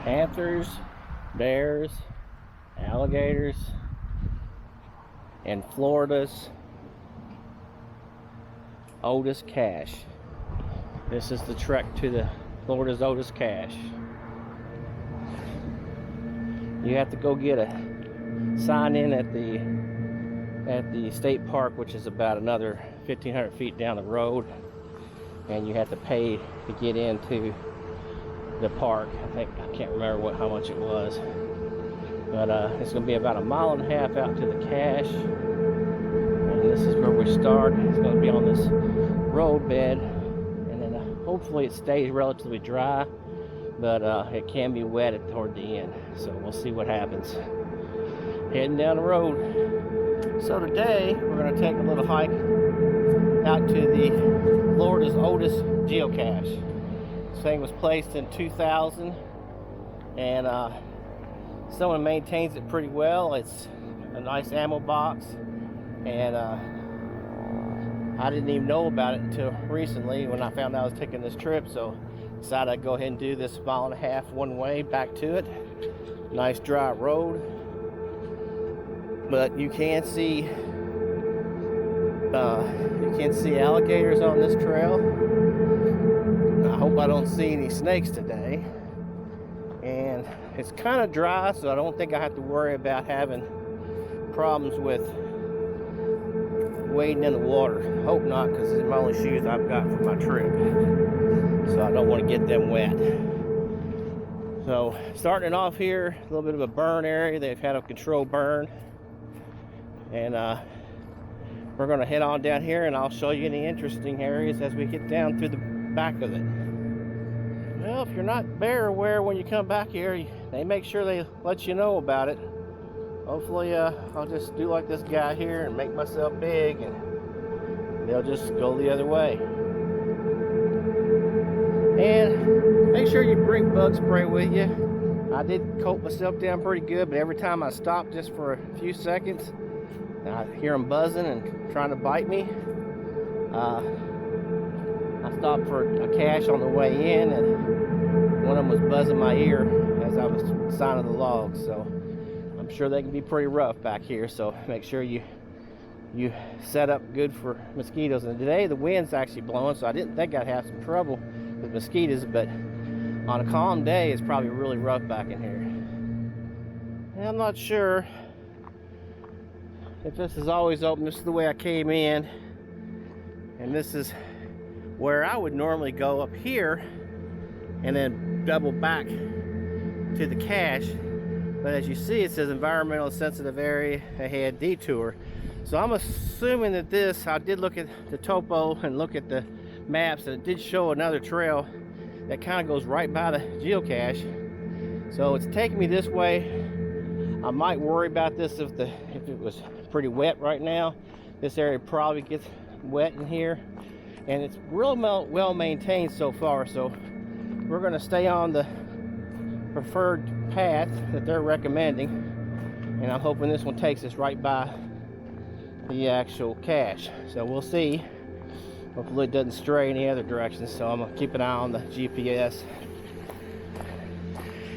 Panthers, bears, alligators, and Florida's oldest cache. This is the trek to the Florida's oldest cache. You have to go get a sign in at the state park, which is about another 1,500 feet down the road, and you have to pay to get into the park. I can't remember how much it was, but it's going to be about 1.5 miles out to the cache, and this is where we start. It's going to be on this road bed, and then hopefully it stays relatively dry, but it can be wet toward the end, so we'll see what happens. Heading down the road. So today we're going to take a little hike out to the Florida's oldest geocache. This thing was placed in 2000, and someone maintains it pretty well. It's a nice ammo box, and I didn't even know about it until recently when I found out I was taking this trip, so decided I'd go ahead and do this 1.5 miles one way back to it. Nice dry road, but you can see alligators on this trail. I hope I don't see any snakes today, and it's kind of dry, so I don't think I have to worry about having problems with wading in the water. Hope not, because these are my only shoes I've got for my trip, so I don't want to get them wet. So starting off here, a little bit of a burn area. They've had a controlled burn, and we're going to head on down here, and I'll show you any interesting areas as we get down through the back of it. Well, if you're not bear aware when you come back here, they make sure they let you know about it. Hopefully I'll just do like this guy here and make myself big, and they'll just go the other way. And make sure you bring bug spray with you. I did coat myself down pretty good, but every time I stop just for a few seconds, I hear them buzzing and trying to bite me. I stopped for a cache on the way in, and one of them was buzzing my ear as I was signing the logs. So I'm sure they can be pretty rough back here. So make sure you set up good for mosquitoes. And today the wind's actually blowing, so I didn't think I'd have some trouble with mosquitoes, but on a calm day it's probably really rough back in here. And I'm not sure if this is always open. This is the way I came in, and this is where I would normally go up here and then double back to the cache. But as you see, it says environmental sensitive area ahead, detour. So I'm assuming that this, I did look at the topo and look at the maps, and it did show another trail that kind of goes right by the geocache. So it's taking me this way. I might worry about this if it was pretty wet right now. This area probably gets wet in here, and it's real well maintained so far. So we're going to stay on the preferred path that they're recommending, and I'm hoping this one takes us right by the actual cache. So we'll see. Hopefully it doesn't stray any other directions, so I'm going to keep an eye on the GPS.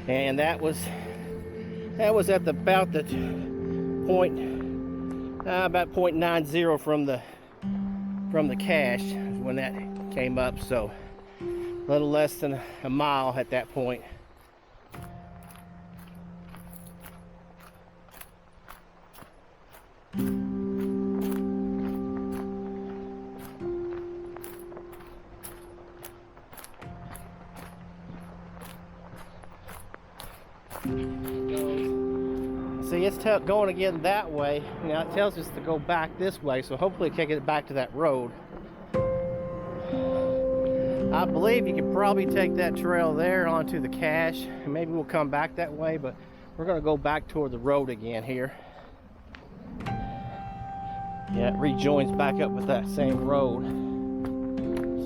And that was at about the about 0.90 from the cache when that came up, so a little less than a mile at that point. See, it's going again that way. Now it tells us to go back this way, so hopefully it can get it back to that road. I believe you could probably take that trail there onto the cache, and maybe we'll come back that way, but we're going to go back toward the road again here. Yeah, it rejoins back up with that same road.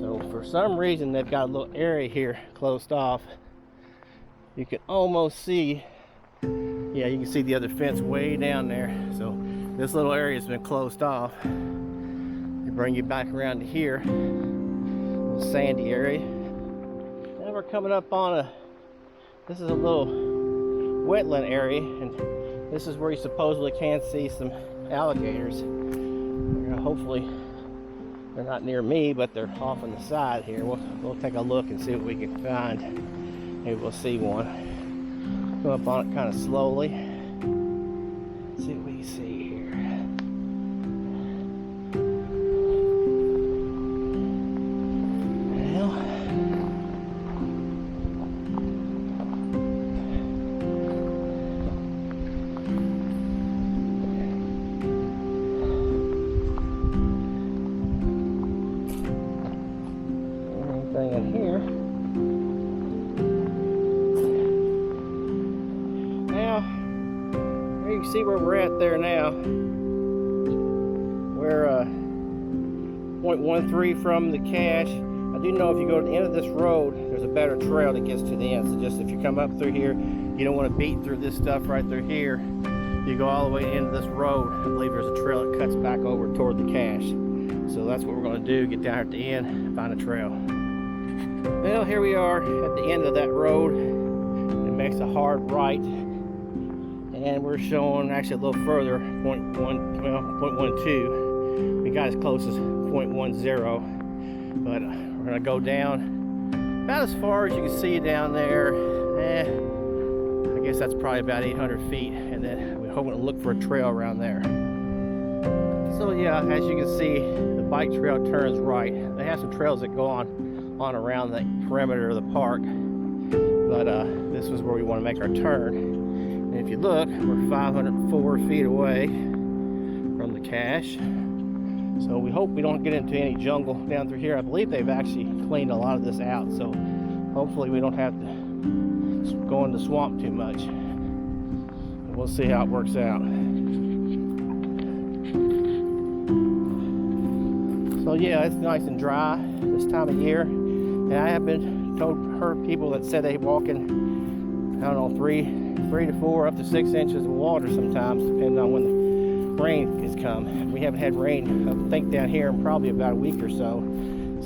So for some reason they've got a little area here closed off. You can almost see, yeah, you can see the other fence way down there. So this little area has been closed off. They bring you back around to here, little sandy area. Now we're coming up on this is a little wetland area, and this is where you supposedly can see some alligators. Hopefully they're not near me, but they're off on the side here. We'll take a look and see what we can find. Maybe we'll see one. Go up on it kind of slowly. See what we can see here. In here. Now, you can see where we're at there now. We're 0.13 from the cache. I do know if you go to the end of this road, there's a better trail that gets to the end. So just if you come up through here, you don't want to beat through this stuff right through here. You go all the way into this road. I believe there's a trail that cuts back over toward the cache. So that's what we're going to do, get down here at the end and find a trail. Well, here we are at the end of that road. It makes a hard right, and we're showing actually a little further, 0.12. We got as close as 0.10, but we're gonna go down about as far as you can see down there. I guess that's probably about 800 feet, and then we're hoping to look for a trail around there. So yeah, as you can see, the bike trail turns right. They have some trails that go on around the perimeter of the park, but this is where we want to make our turn. And if you look, we're 504 feet away from the cache, so we hope we don't get into any jungle down through here. I believe they've actually cleaned a lot of this out, so hopefully we don't have to go in the swamp too much, and we'll see how it works out. So yeah, it's nice and dry this time of year. And I have heard people that said they walk in, I don't know, 3 to 4 up to 6 inches of water sometimes, depending on when the rain has come. We haven't had rain, I think, down here in probably about a week or so.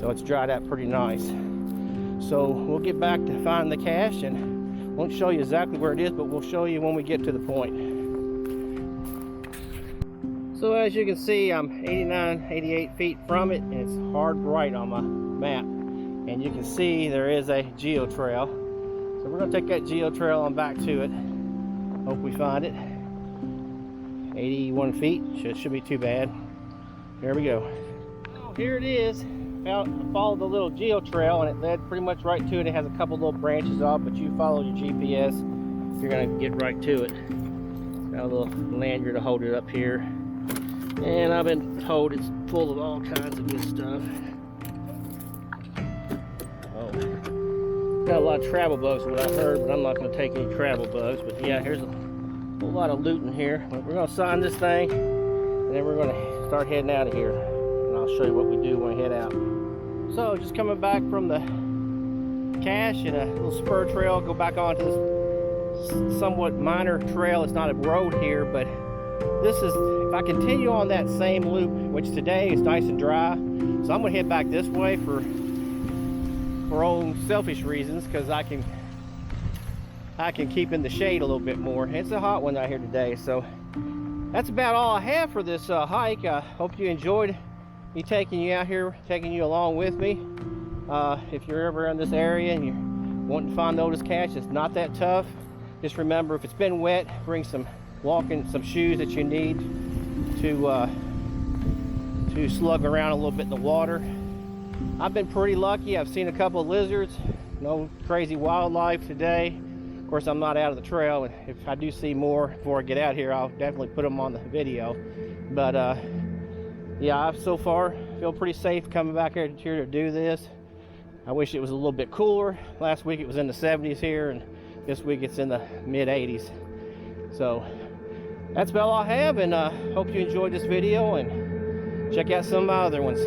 So it's dried out pretty nice. So we'll get back to finding the cache, and won't show you exactly where it is, but we'll show you when we get to the point. So as you can see, I'm 88 feet from it, and it's hard right on my map. And you can see there is a geo trail. So we're going to take that geo trail on back to it. Hope we find it. 81 feet, should be too bad. Here we go. Oh, here it is. I followed the little geo trail, and it led pretty much right to it. It has a couple little branches off, but you follow your GPS, you're going to get right to it. Got a little lanyard to hold it up here. And I've been told it's full of all kinds of good stuff. Oh, got a lot of travel bugs, what I've heard, but I'm not going to take any travel bugs. But yeah, here's a whole lot of loot in here. We're going to sign this thing, and then we're going to start heading out of here. And I'll show you what we do when we head out. So just coming back from the cache and a little spur trail, go back onto this somewhat minor trail. It's not a road here, but this is, if I continue on that same loop, which today is nice and dry, so I'm going to head back this way for own selfish reasons, because I can keep in the shade a little bit more. It's a hot one out here today, so that's about all I have for this hike. I hope you enjoyed me taking you out here, taking you along with me. If you're ever in this area and you're wanting to find those caches, it's not that tough. Just remember, if it's been wet, bring some shoes that you need to slug around a little bit in the water. I've been pretty lucky. I've seen a couple of lizards, no crazy wildlife today. Of course, I'm not out of the trail, and if I do see more before I get out here, I'll definitely put them on the video. But yeah, I so far feel pretty safe coming back here to do this. I wish it was a little bit cooler. Last week it was in the 70s here, and this week it's in the mid 80s. So that's about all I have, and hope you enjoyed this video, and check out some of my other ones.